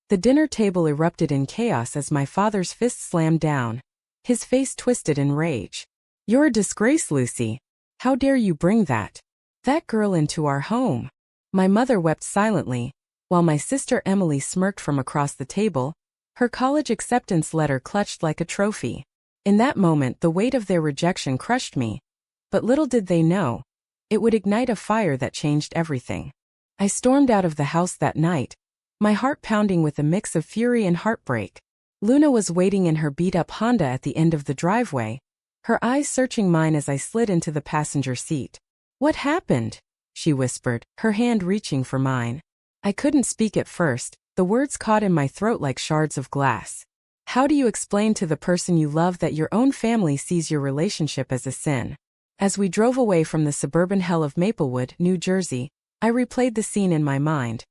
The dinner table erupted in chaos as my father's fist slammed down. His face twisted in rage. "You're a disgrace, Lucy. How dare you bring that girl into our home?" My mother wept silently, while my sister Emily smirked from across the table, her college acceptance letter clutched like a trophy. In that moment, the weight of their rejection crushed me. But little did they know, it would ignite a fire that changed everything. I stormed out of the house that night, my heart pounding with a mix of fury and heartbreak. Luna was waiting in her beat-up Honda at the end of the driveway, her eyes searching mine as I slid into the passenger seat. "What happened?" she whispered, her hand reaching for mine. I couldn't speak at first, the words caught in my throat like shards of glass. How do you explain to the person you love that your own family sees your relationship as a sin? As we drove away from the suburban hell of Maplewood, New Jersey, I replayed the scene in my mind.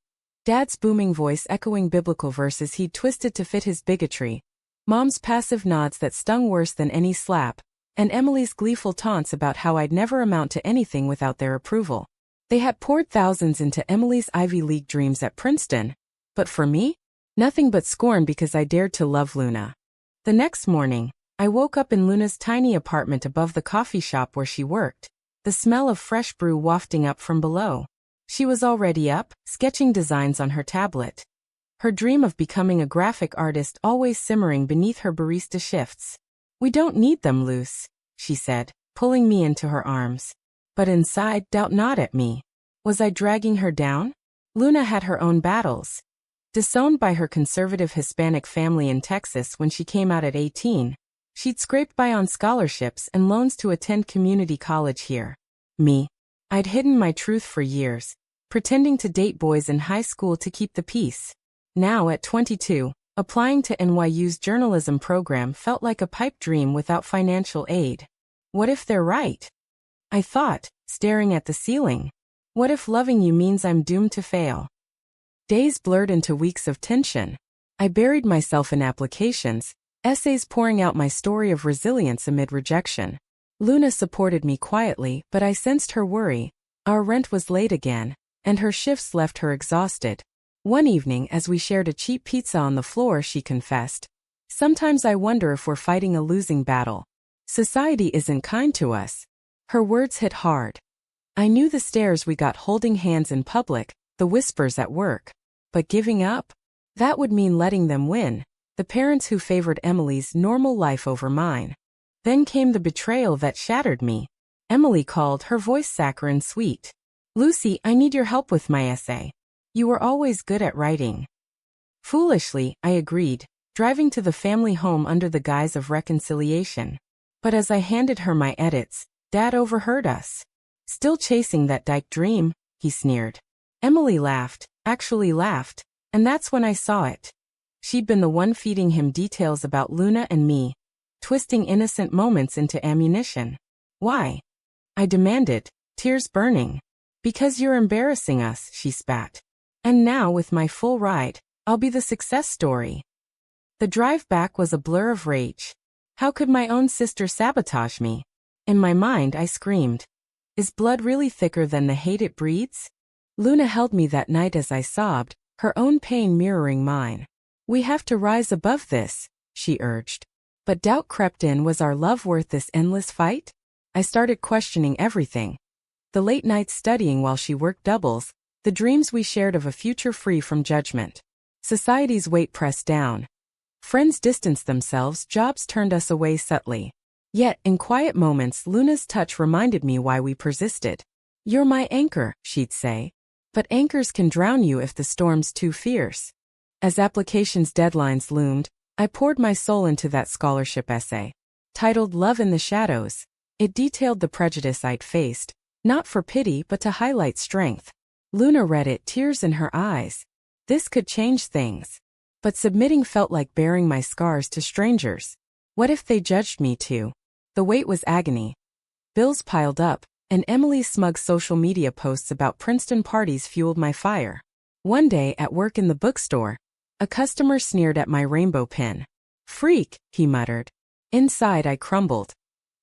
Dad's booming voice echoing biblical verses he'd twisted to fit his bigotry, Mom's passive nods that stung worse than any slap, and Emily's gleeful taunts about how I'd never amount to anything without their approval. They had poured thousands into Emily's Ivy League dreams at Princeton, but for me? Nothing but scorn because I dared to love Luna. The next morning, I woke up in Luna's tiny apartment above the coffee shop where she worked, the smell of fresh brew wafting up from below. She was already up, sketching designs on her tablet. Her dream of becoming a graphic artist always simmering beneath her barista shifts. "We don't need them, Luce," she said, pulling me into her arms. But inside, doubt not at me. Was I dragging her down? Luna had her own battles. Disowned by her conservative Hispanic family in Texas when she came out at 18, she'd scraped by on scholarships and loans to attend community college here. Me. I'd hidden my truth for years, pretending to date boys in high school to keep the peace. Now at 22, applying to NYU's journalism program felt like a pipe dream without financial aid. What if they're right? I thought, staring at the ceiling. What if loving you means I'm doomed to fail? Days blurred into weeks of tension. I buried myself in applications, essays pouring out my story of resilience amid rejection. Luna supported me quietly, but I sensed her worry. Our rent was late again, and her shifts left her exhausted. One evening, as we shared a cheap pizza on the floor, she confessed, "Sometimes I wonder if we're fighting a losing battle. Society isn't kind to us." Her words hit hard. I knew the stares we got holding hands in public, the whispers at work. But giving up? That would mean letting them win, the parents who favored Emily's normal life over mine. Then came the betrayal that shattered me. Emily called, her voice saccharine sweet. "Lucy, I need your help with my essay. You were always good at writing." Foolishly, I agreed, driving to the family home under the guise of reconciliation. But as I handed her my edits, Dad overheard us. "Still chasing that dyke dream," he sneered. Emily laughed, actually laughed, and that's when I saw it. She'd been the one feeding him details about Luna and me, twisting innocent moments into ammunition. "Why?" I demanded, tears burning. "Because you're embarrassing us," she spat. "And now, with my full ride, I'll be the success story." The drive back was a blur of rage. How could my own sister sabotage me? In my mind, I screamed, "Is blood really thicker than the hate it breeds?" Luna held me that night as I sobbed, her own pain mirroring mine. "We have to rise above this," she urged. But doubt crept in. Was our love worth this endless fight? I started questioning everything. The late nights studying while she worked doubles, the dreams we shared of a future free from judgment. Society's weight pressed down. Friends distanced themselves, jobs turned us away subtly. Yet, in quiet moments, Luna's touch reminded me why we persisted. "You're my anchor," she'd say. But anchors can drown you if the storm's too fierce. As applications deadlines loomed, I poured my soul into that scholarship essay. Titled Love in the Shadows, it detailed the prejudice I'd faced, not for pity but to highlight strength. Luna read it, tears in her eyes. This could change things. But submitting felt like bearing my scars to strangers. What if they judged me too? The weight was agony. Bills piled up, and Emily's smug social media posts about Princeton parties fueled my fire. One day at work in the bookstore, a customer sneered at my rainbow pen. "Freak," he muttered. Inside I crumbled.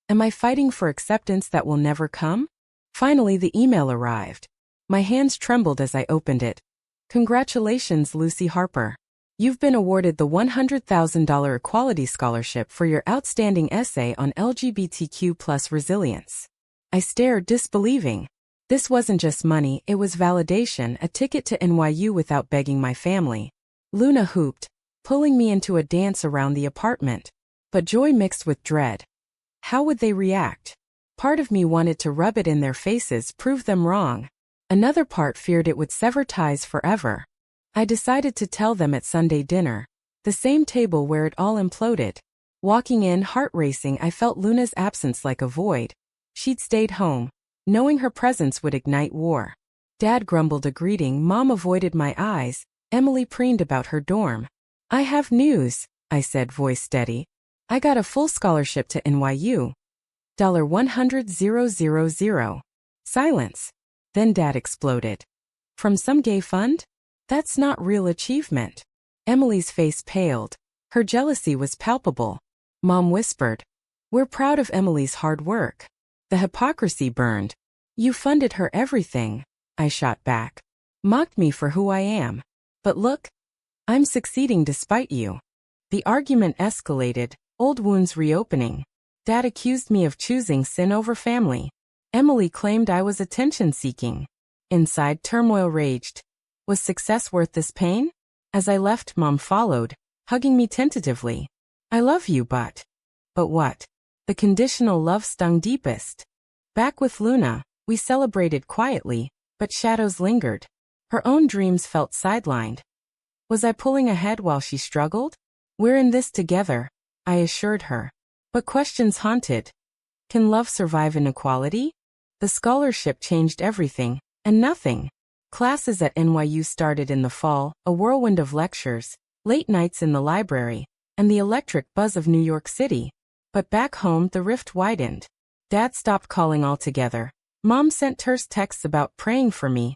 Am I fighting for acceptance that will never come? Finally the email arrived. My hands trembled as I opened it. "Congratulations, Lucy Harper. You've been awarded the $100,000 Equality Scholarship for your outstanding essay on LGBTQ plus resilience. I stared, disbelieving. This wasn't just money, it was validation, a ticket to NYU without begging my family. Luna hooped, pulling me into a dance around the apartment, but joy mixed with dread. How would they react? Part of me wanted to rub it in their faces, prove them wrong. Another part feared it would sever ties forever. I decided to tell them at Sunday dinner, the same table where it all imploded. Walking in, heart racing, I felt Luna's absence like a void. She'd stayed home, knowing her presence would ignite war. Dad grumbled a greeting, Mom avoided my eyes, Emily preened about her dorm. I have news, I said, voice steady. I got a full scholarship to NYU. $100,000. Silence. Then Dad exploded. From some gay fund? That's not real achievement. Emily's face paled. Her jealousy was palpable. Mom whispered, we're proud of Emily's hard work. The hypocrisy burned. You funded her everything, I shot back. Mocked me for who I am. But look, I'm succeeding despite you. The argument escalated, old wounds reopening. Dad accused me of choosing sin over family. Emily claimed I was attention-seeking. Inside, turmoil raged. Was success worth this pain? As I left, Mom followed, hugging me tentatively. I love you, but what? The conditional love stung deepest. Back with Luna, we celebrated quietly, but shadows lingered. Her own dreams felt sidelined. Was I pulling ahead while she struggled? We're in this together, I assured her. But questions haunted. Can love survive inequality? The scholarship changed everything, and nothing. Classes at NYU started in the fall, a whirlwind of lectures, late nights in the library, and the electric buzz of New York City. But back home, the rift widened. Dad stopped calling altogether. Mom sent terse texts about praying for me.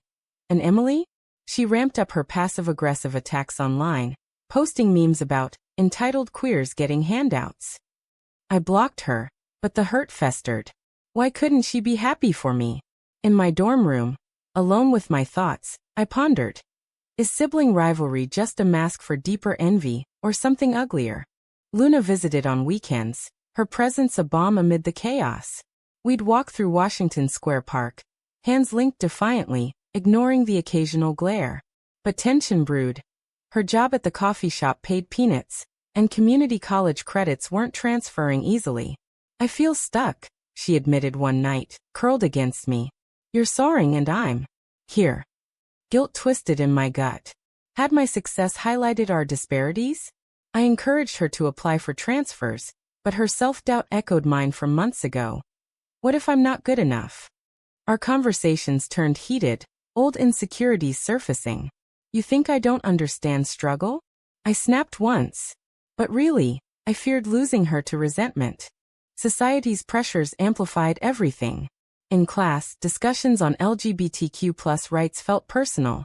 And Emily? She ramped up her passive-aggressive attacks online, posting memes about entitled queers getting handouts. I blocked her, but the hurt festered. Why couldn't she be happy for me? In my dorm room, alone with my thoughts, I pondered. Is sibling rivalry just a mask for deeper envy, or something uglier? Luna visited on weekends, her presence a balm amid the chaos. We'd walk through Washington Square Park, hands linked defiantly, ignoring the occasional glare. But tension brewed. Her job at the coffee shop paid peanuts, and community college credits weren't transferring easily. I feel stuck, she admitted one night, curled against me. You're soaring and I'm here. Guilt twisted in my gut. Had my success highlighted our disparities? I encouraged her to apply for transfers, but her self-doubt echoed mine from months ago. What if I'm not good enough? Our conversations turned heated, old insecurities surfacing. You think I don't understand struggle? I snapped once. But really, I feared losing her to resentment. Society's pressures amplified everything. In class, discussions on LGBTQ+ rights felt personal.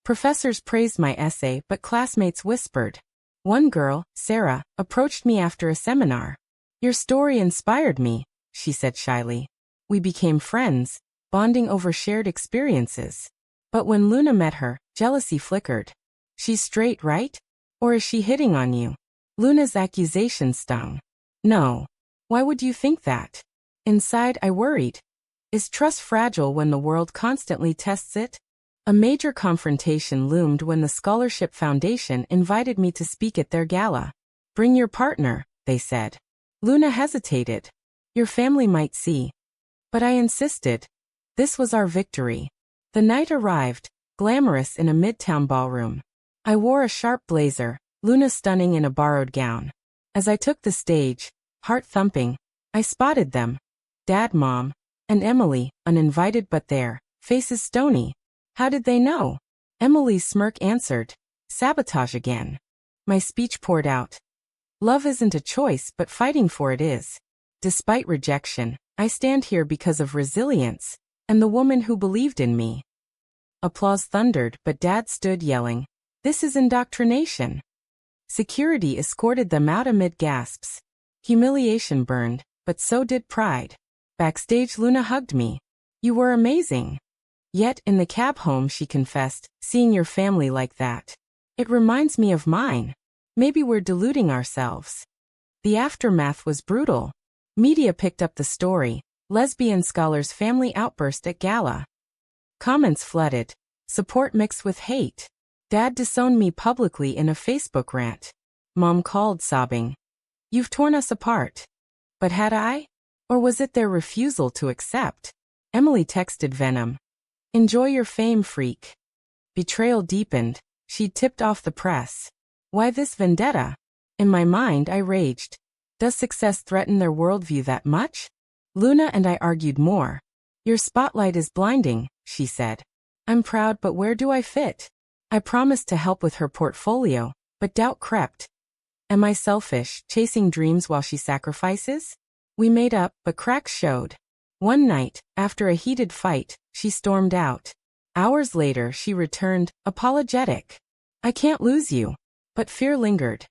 Professors praised my essay, but classmates whispered. One girl, Sarah, approached me after a seminar. Your story inspired me, she said shyly. We became friends, bonding over shared experiences. But when Luna met her, jealousy flickered. She's straight, right? Or is she hitting on you? Luna's accusation stung. No. Why would you think that? Inside, I worried. Is trust fragile when the world constantly tests it? A major confrontation loomed when the Scholarship Foundation invited me to speak at their gala. Bring your partner, they said. Luna hesitated. Your family might see. But I insisted. This was our victory. The night arrived, glamorous in a midtown ballroom. I wore a sharp blazer, Luna stunning in a borrowed gown. As I took the stage, heart thumping, I spotted them. Dad, Mom, and Emily, uninvited but there, faces stony. How did they know? Emily's smirk answered. Sabotage again. My speech poured out. Love isn't a choice, but fighting for it is. Despite rejection, I stand here because of resilience, and the woman who believed in me. Applause thundered, but Dad stood yelling, this is indoctrination. Security escorted them out amid gasps. Humiliation burned, but so did pride. Backstage, Luna hugged me. You were amazing. Yet, in the cab home, she confessed, seeing your family like that. It reminds me of mine. Maybe we're deluding ourselves. The aftermath was brutal. Media picked up the story. Lesbian scholar's family outburst at gala. Comments flooded. Support mixed with hate. Dad disowned me publicly in a Facebook rant. Mom called sobbing. You've torn us apart. But had I? Or was it their refusal to accept? Emily texted Venom. Enjoy your fame, freak. Betrayal deepened. She'd tipped off the press. Why this vendetta? In my mind, I raged. Does success threaten their worldview that much? Luna and I argued more. Your spotlight is blinding, she said. I'm proud, but where do I fit? I promised to help with her portfolio, but doubt crept. Am I selfish, chasing dreams while she sacrifices? We made up, but cracks showed. One night, after a heated fight, she stormed out. Hours later, she returned, apologetic. I can't lose you. But fear lingered.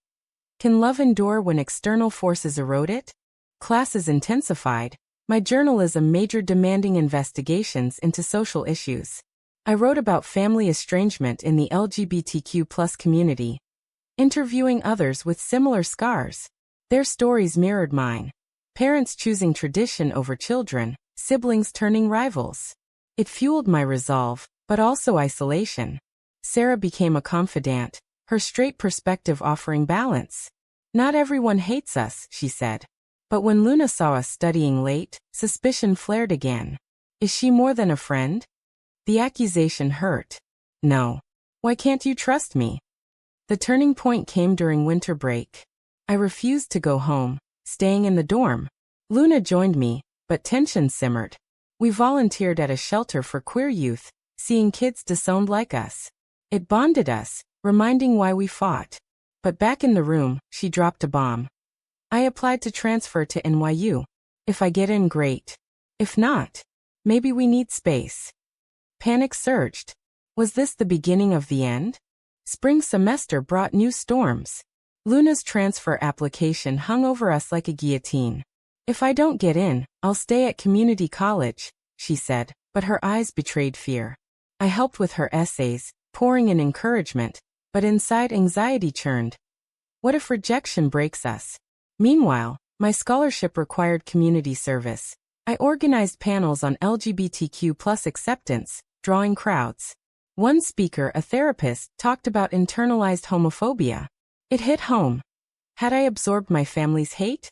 Can love endure when external forces erode it? Classes intensified. My journalism majored demanding investigations into social issues. I wrote about family estrangement in the LGBTQ+ community, interviewing others with similar scars. Their stories mirrored mine. Parents choosing tradition over children, siblings turning rivals. It fueled my resolve, but also isolation. Sarah became a confidant, her straight perspective offering balance. Not everyone hates us, she said. But when Luna saw us studying late, suspicion flared again. Is she more than a friend? The accusation hurt. No. Why can't you trust me? The turning point came during winter break. I refused to go home, staying in the dorm. Luna joined me, but tension simmered. We volunteered at a shelter for queer youth, seeing kids disowned like us. It bonded us, reminding why we fought. But back in the room, she dropped a bomb. I applied to transfer to NYU. If I get in, great. If not, maybe we need space. Panic surged. Was this the beginning of the end? Spring semester brought new storms. Luna's transfer application hung over us like a guillotine. If I don't get in, I'll stay at community college, she said, but her eyes betrayed fear. I helped with her essays, pouring in encouragement, but inside anxiety churned. What if rejection breaks us? Meanwhile, my scholarship required community service. I organized panels on LGBTQ+ acceptance, drawing crowds. One speaker, a therapist, talked about internalized homophobia. It hit home. Had I absorbed my family's hate?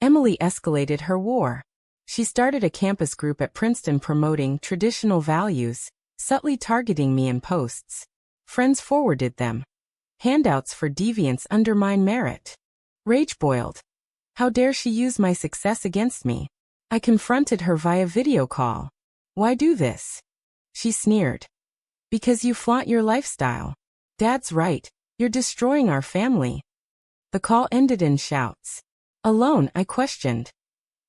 Emily escalated her war. She started a campus group at Princeton promoting traditional values, subtly targeting me in posts. Friends forwarded them. Handouts for deviants undermine merit. Rage boiled. How dare she use my success against me? I confronted her via video call. Why do this? She sneered. Because you flaunt your lifestyle. Dad's right, you're destroying our family. The call ended in shouts. Alone, I questioned.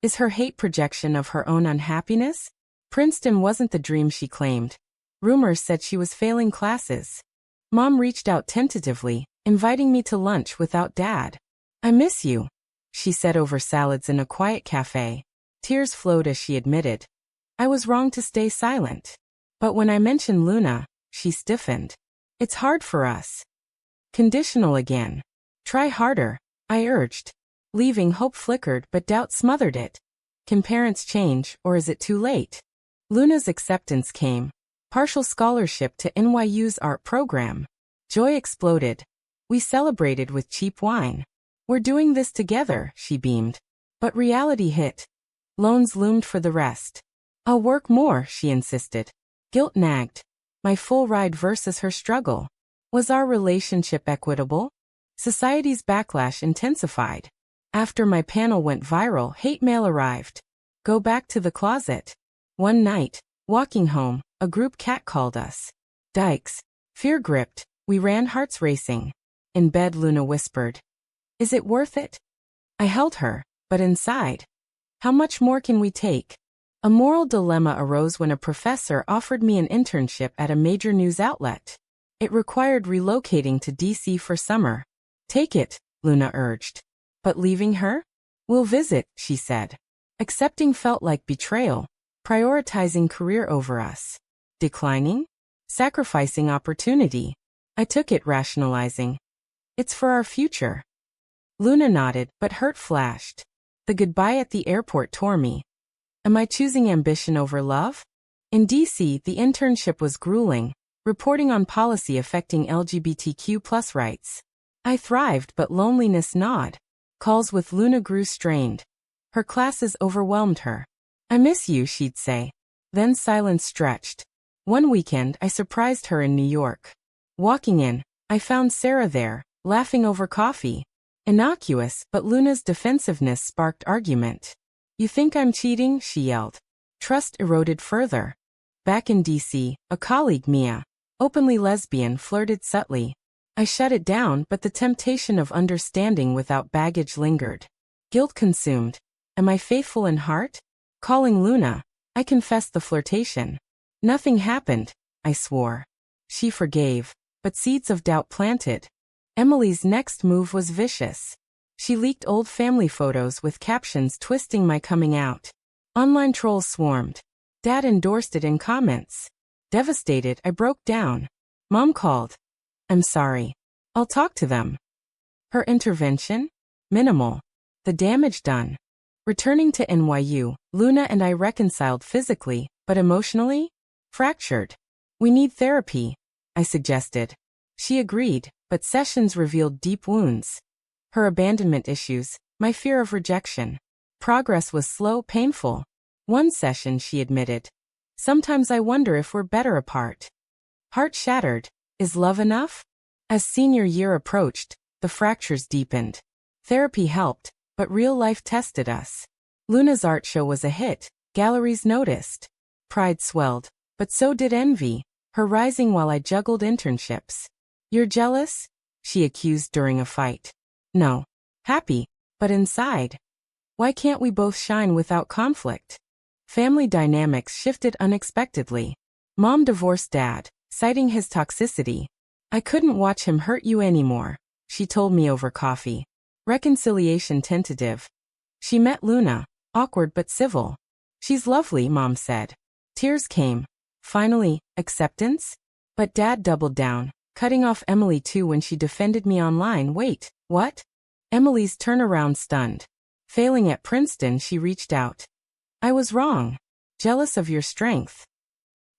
Is her hate projection of her own unhappiness? Princeton wasn't the dream she claimed. Rumors said she was failing classes. Mom reached out tentatively, inviting me to lunch without Dad. I miss you, she said over salads in a quiet cafe. Tears flowed as she admitted. I was wrong to stay silent. But when I mentioned Luna, she stiffened. It's hard for us. Conditional again. Try harder, I urged. Leaving hope flickered but doubt smothered it. Can parents change, or is it too late? Luna's acceptance came. Partial scholarship to NYU's art program. Joy exploded. We celebrated with cheap wine. We're doing this together, she beamed. But reality hit. Loans loomed for the rest. I'll work more, she insisted. Guilt nagged. My full ride versus her struggle. Was our relationship equitable? Society's backlash intensified. After my panel went viral, hate mail arrived. Go back to the closet. One night, walking home, a group catcalled us. Dykes. Fear gripped. We ran, hearts racing. In bed, Luna whispered. Is it worth it? I held her, but inside. How much more can we take? A moral dilemma arose when a professor offered me an internship at a major news outlet. It required relocating to DC for summer. Take it, Luna urged. But leaving her? We'll visit, she said. Accepting felt like betrayal, prioritizing career over us. Declining? Sacrificing opportunity. I took it, rationalizing. It's for our future. Luna nodded, but hurt flashed. The goodbye at the airport tore me. Am I choosing ambition over love? In DC, the internship was grueling, reporting on policy affecting LGBTQ+ rights. I thrived, but loneliness gnawed. Calls with Luna grew strained. Her classes overwhelmed her. I miss you, she'd say. Then silence stretched. One weekend, I surprised her in New York. Walking in, I found Sarah there, laughing over coffee. Innocuous, but Luna's defensiveness sparked argument. You think I'm cheating? She yelled. Trust eroded further. Back in DC, a colleague, Mia, openly lesbian, flirted subtly. I shut it down, but the temptation of understanding without baggage lingered. Guilt consumed. Am I faithful in heart? Calling Luna, I confessed the flirtation. Nothing happened, I swore. She forgave, but seeds of doubt planted. Emily's next move was vicious. She leaked old family photos with captions twisting my coming out. Online trolls swarmed. Dad endorsed it in comments. Devastated, I broke down. Mom called. I'm sorry. I'll talk to them. Her intervention? Minimal. The damage done. Returning to NYU, Luna and I reconciled physically, but emotionally? Fractured. We need therapy, I suggested. She agreed, but sessions revealed deep wounds. Her abandonment issues, my fear of rejection. Progress was slow, painful. One session, she admitted. Sometimes I wonder if we're better apart. Heart shattered. Is love enough? As senior year approached, the fractures deepened. Therapy helped, but real life tested us. Luna's art show was a hit. Galleries noticed. Pride swelled, but so did envy, her rising while I juggled internships. You're jealous? She accused during a fight. No. Happy, but inside. Why can't we both shine without conflict? Family dynamics shifted unexpectedly. Mom divorced Dad, citing his toxicity. I couldn't watch him hurt you anymore, she told me over coffee. Reconciliation tentative. She met Luna, awkward but civil. She's lovely, Mom said. Tears came. Finally, acceptance? But Dad doubled down, cutting off Emily too when she defended me online. Wait, what? Emily's turnaround stunned. Failing at Princeton, she reached out. I was wrong. Jealous of your strength.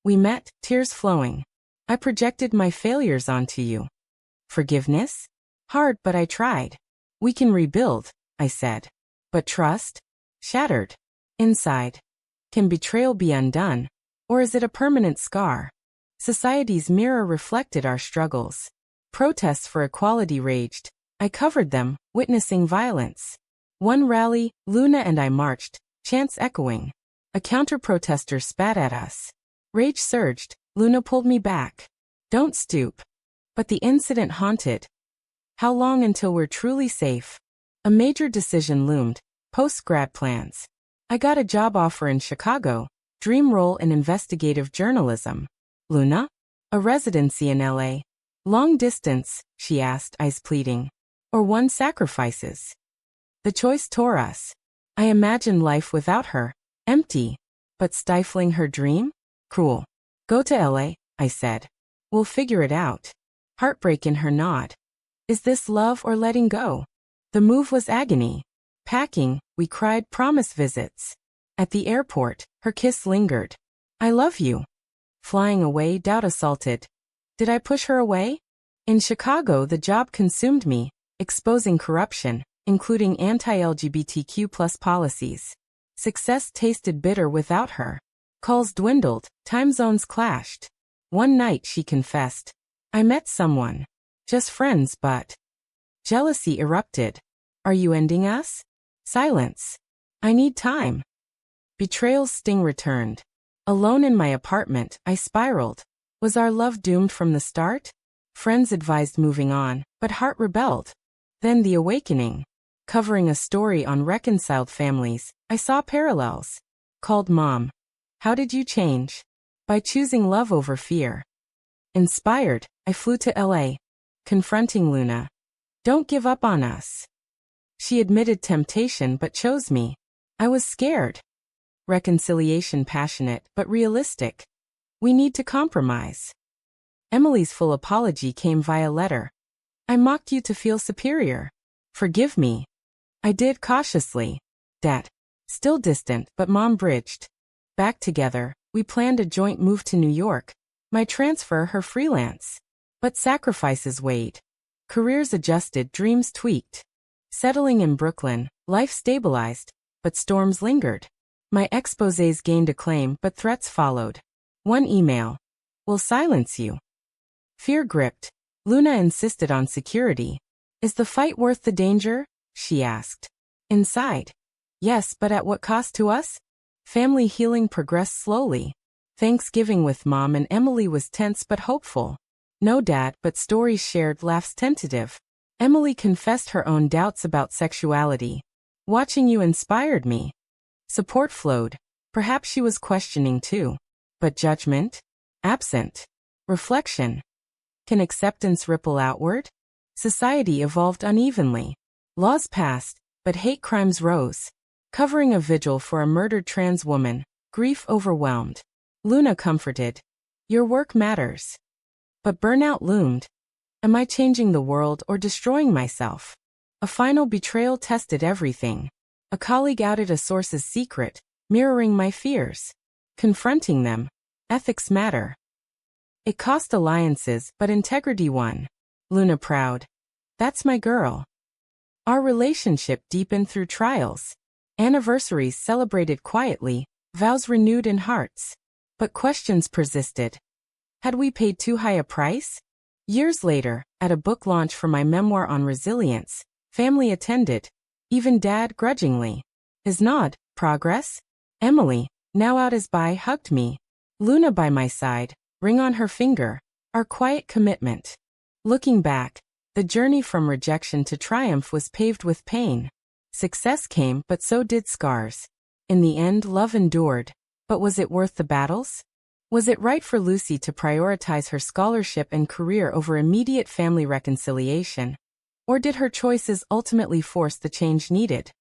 We met, tears flowing. I projected my failures onto you. Forgiveness? Hard, but I tried. We can rebuild, I said. But trust? Shattered. Inside. Can betrayal be undone? Or is it a permanent scar? Society's mirror reflected our struggles. Protests for equality raged. I covered them, witnessing violence. One rally, Luna and I marched, chants echoing. A counter-protester spat at us. Rage surged. Luna pulled me back. Don't stoop. But the incident haunted. How long until we're truly safe? A major decision loomed. Post-grad plans. I got a job offer in Chicago. Dream role in investigative journalism. Luna? A residency in LA. Long distance, she asked, eyes pleading. Or one sacrifices. The choice tore us. I imagined life without her. Empty. But stifling her dream? Cruel. Go to LA, I said. We'll figure it out. Heartbreak in her nod. Is this love or letting go? The move was agony. Packing, we cried promise visits. At the airport, her kiss lingered. I love you. Flying away, doubt assaulted. Did I push her away? In Chicago, the job consumed me, exposing corruption, including anti-LGBTQ+ policies. Success tasted bitter without her. Calls dwindled, time zones clashed. One night, she confessed. I met someone. Just friends, but... Jealousy erupted. Are you ending us? Silence. I need time. Betrayal's sting returned. Alone in my apartment, I spiraled. Was our love doomed from the start? Friends advised moving on, but heart rebelled. Then the awakening. Covering a story on reconciled families, I saw parallels. Called Mom. How did you change? By choosing love over fear. Inspired, I flew to LA. Confronting Luna. Don't give up on us. She admitted temptation but chose me. I was scared. Reconciliation passionate but realistic. We need to compromise. Emily's full apology came via letter. I mocked you to feel superior. Forgive me. I did cautiously. Dad. Still distant, but Mom bridged. Back together, we planned a joint move to New York. My transfer, her freelance. But sacrifices weighed. Careers adjusted, dreams tweaked. Settling in Brooklyn, life stabilized, but storms lingered. My exposés gained acclaim, but threats followed. One email. Will silence you. Fear gripped. Luna insisted on security. Is the fight worth the danger? She asked. Inside. Yes, but at what cost to us? Family healing progressed slowly. Thanksgiving with Mom and Emily was tense but hopeful. No dad, but stories shared, laughs tentative. Emily confessed her own doubts about sexuality. Watching you inspired me. Support flowed. Perhaps she was questioning too. But judgment? Absent. Reflection. Can acceptance ripple outward? Society evolved unevenly. Laws passed, but hate crimes rose. Covering a vigil for a murdered trans woman, grief overwhelmed. Luna comforted. Your work matters. But burnout loomed. Am I changing the world or destroying myself? A final betrayal tested everything. A colleague outed a source's secret, mirroring my fears. Confronting them. Ethics matter. It cost alliances, but integrity won. Luna proud. That's my girl. Our relationship deepened through trials. Anniversaries celebrated quietly, vows renewed in hearts. But questions persisted. Had we paid too high a price? Years later, at a book launch for my memoir on resilience, family attended. Even Dad grudgingly. His nod, progress? Emily, now out as by, hugged me. Luna by my side, ring on her finger. Our quiet commitment. Looking back, the journey from rejection to triumph was paved with pain. Success came, but so did scars. In the end, love endured. But was it worth the battles? Was it right for Lucy to prioritize her scholarship and career over immediate family reconciliation? Or did her choices ultimately force the change needed?